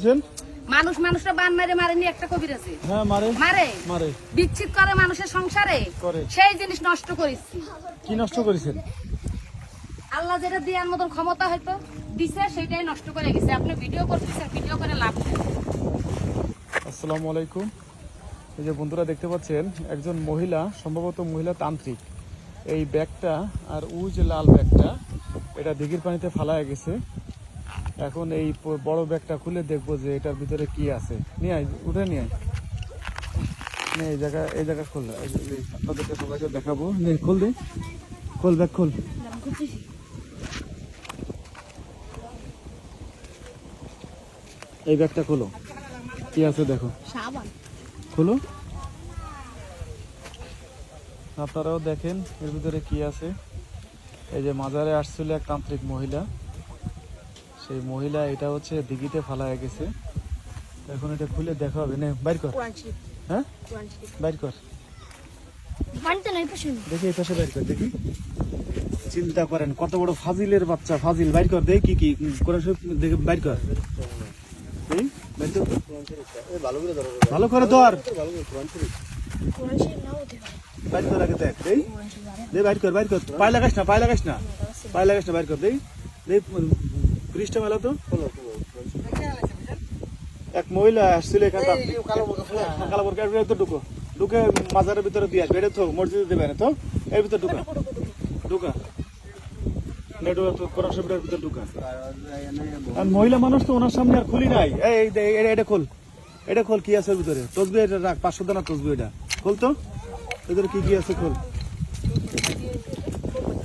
বলছেন? মানুষ মানুষটা বান মারে মারেনি একটা কবির আছে। হ্যাঁ মারে মারে মারে বিচ্ছিত করে মানুষের সংসারে করে। সেই জিনিস নষ্ট করেছি। কি নষ্ট করেছেন? আল্লাহ যেটা দেওয়ার মতন ক্ষমতা হয়তো দিছে সেটাই নষ্ট করে গেছে। আপনি ভিডিও করতেছেন, ভিডিও করে লাভ নেই। আসসালামু আলাইকুম। এই যে বন্ধুরা দেখতে পাচ্ছেন একজন মহিলা, সম্ভবত মহিলা তান্ত্রিক, এই ব্যাগটা আর যে লাল ব্যাগটা এটা দিঘির পানিতে ফালায় গেছে। এখন এই বড় ব্যাগটা খুলে দেখবো যে এটার ভিতরে কি আছে। নিয়ে আয়, উঠে নিয়ে আয়। এই জায়গা খোল, আপনাদেরকে সবাইকে দেখাবো। খোল দে, খোল ব্যাগ খোল। এই ব্যাগটা খোলো, কি আছে দেখো, খোলো, আপনারাও দেখেন এর ভিতরে কি আছে। এই যে মাজারে আসছিল এক তান্ত্রিক মহিলা, সেই মহিলা এটা হচ্ছে দিঘিতে ফালায় গেছে। এখন এটা খুলে দেখা হবে। নে বাইর কর। হ্যাঁ বাইর কর, দেখি এই পাশে বাইর কর, দেখি। চিন্তা করেন কত বড় ফাজিলের বাচ্চা, ফাজিল। বাইর কর, দেখি কি কোরআন শরীফ দেখে বাইর কর। ভালো করে ধর, বাইর কর আগে, দেখ দেই দে, বাইর কর, বাইর কর। পায়ে লাগাস না, পায়ে লাগাস না, পায়ে লাগাস না, বাইর কর। দেই দেই পৃষ্ঠা মেলা তো। এক মহিলা আসছিল এখানে, কালো বোরকার ভিতরে ঢুকো, ঢুকে মাজারের ভিতরে দিয়ে আসবে। এটা তো মসজিদে দেবে না তো, এর ভিতরে ঢুকা, ঢুকা মহিলা মানুষ তো ওনার সামনে আর খুলি নাই। এটা খোল, এটা খোল, কি আছে ভিতরে? তসবি এটা রাখ, 500 দানা তসবি। এটা খোল তো, ভিতরে কি কি আছে খোল।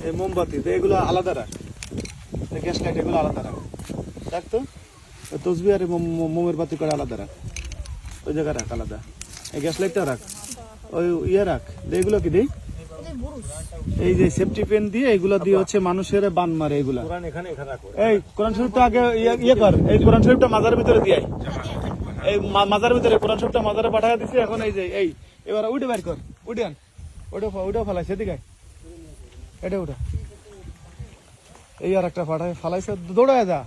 এই মোমবাতি এগুলো আলাদা রাখ, গ্যাস লাইট এগুলো আলাদা রাখ, রাখ তো। তসবি আর মোমের বাতি করে আলাদা রাখ, ওই জায়গায় রাখ আলাদা। এই গ্যাস লাইটটা রাখ, ওই ইয়ে রাখ। এগুলো কি দেই? এই যে সেফটি পেন দিয়ে, এগুলো দিয়ে হচ্ছে মানুষের বান মারে। এগুলা এই কোরআন শরীফটা আগে ইয়ে কর, এই কোরআন শরীফটা মাজারের ভিতরে দিয়ে, এই মাজারের ভিতরে কোরআন শরীফটা মাজারে পাঠায় দিছে। এখন এই যে এই এবার উঠে বের কর, উঠে আন, ওটা ফালাইছে, এদিকে এটা উঠা। এই আর একটা ফালাইছে, দৌড়ায় যা।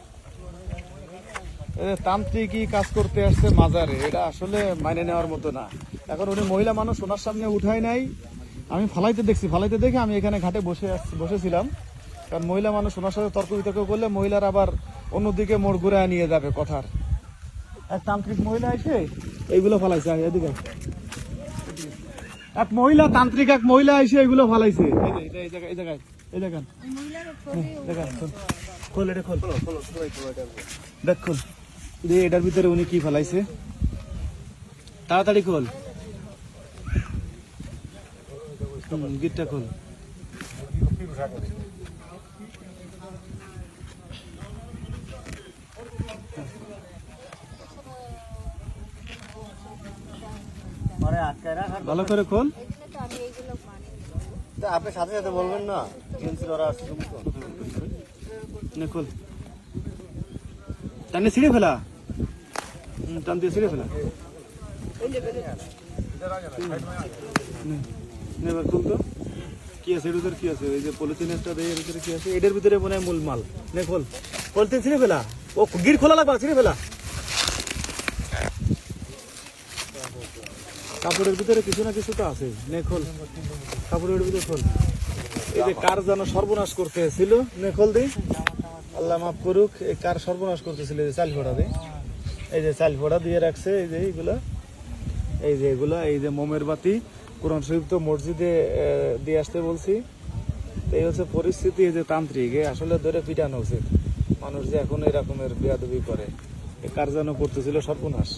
তান্ত্রিকই কাজ করতে আসছে মাজারে, এটা আসলে মাইনে নেওয়ার মতো না। এখন উনি মহিলা মানুষ, ওনার সামনে উঠায় নাই। আমি ফালাইতে দেখছি, ফালাইতে দেখে আমি এখানে ঘাটে বসেছিলাম। কারণ মহিলা মানুষ, ওনার সাথে তর্ক বিতর্ক করলে মহিলার আবার অন্যদিকে মোড় ঘুরায় নিয়ে যাবে কথার। এক তান্ত্রিক মহিলা এসে এইগুলো ফালাইছে। এদিকে এক মহিলা তান্ত্রিক, এক মহিলা এসে এগুলো ফালাইছে। এই জায়গায় খোল, এটা খোল, দেখ খোল, এটার ভিতরে উনি কি ফালাইছে, তাড়াতাড়ি খোল, গিটটা খোল। ভালো করে খোল। আপনি সাথে সাথে বলবেন না, খোল, টানে ছিঁড়ে ফেলা, টান দিয়ে ছিঁড়ে ফেলা। এবার খুল তো, কি আছে এর ভিতরে, কি আছে? এই যে পলিথিন একটা দেয়, এর ভিতরে কি আছে? এটার ভিতরে মনে হয় মূল মাল। নে খোল, পলিথিন ছিঁড়ে ফেলা। ও গিট খোলা লাগবে, ছিঁড়ে ফেলা। কাপড়ের ভিতরে কিছু না কিছু তো আছে। নে খোল, কাপড়ের ভিতরে খোল। এই যে কার যেন সর্বনাশ করতে ছিল, নে খোল দিই, আল্লাহ মাফ করুক। এই কার সর্বনাশ করতেছিল, এই যে চাল ফোড়া দিয়ে, এই যে চাল ফোড়া দিয়ে রাখছে। এই যে এইগুলা, এই যে এগুলা, এই যে মোমের বাতি। কোরআন শরীফ তো মসজিদে দিয়ে আসতে বলছি। এই হচ্ছে পরিস্থিতি। এই যে তান্ত্রিক, আসলে ধরে পিটানো উচিত। মানুষ যে এখন এই রকমের বেয়াদবি করে, কার যেন করতেছিল সর্বনাশ।